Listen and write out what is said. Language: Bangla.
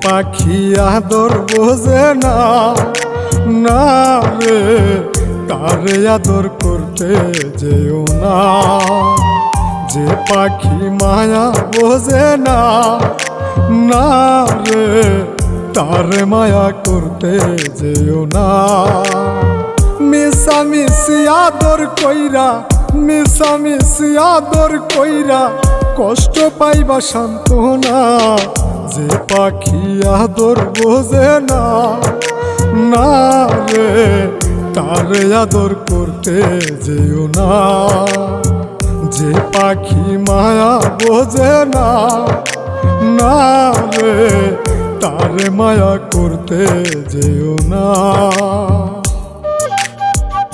পাখি আদর বোঝে না, না রে তারে আদর করতে যেও না। যে পাখি মায়া বোঝে না, না রে তারে মায়া করতে যেও না। মিশামিশি আদর কইরা, মিশামিশি আদর কইরা কষ্ট পাইবা সান্ত্বনা। যে পাখি আদর বোঝে না, না রে তারে আদর করতে যেও না। যে পাখি মায়া বোঝে না, না রে তারে মায়া করতে যেও না।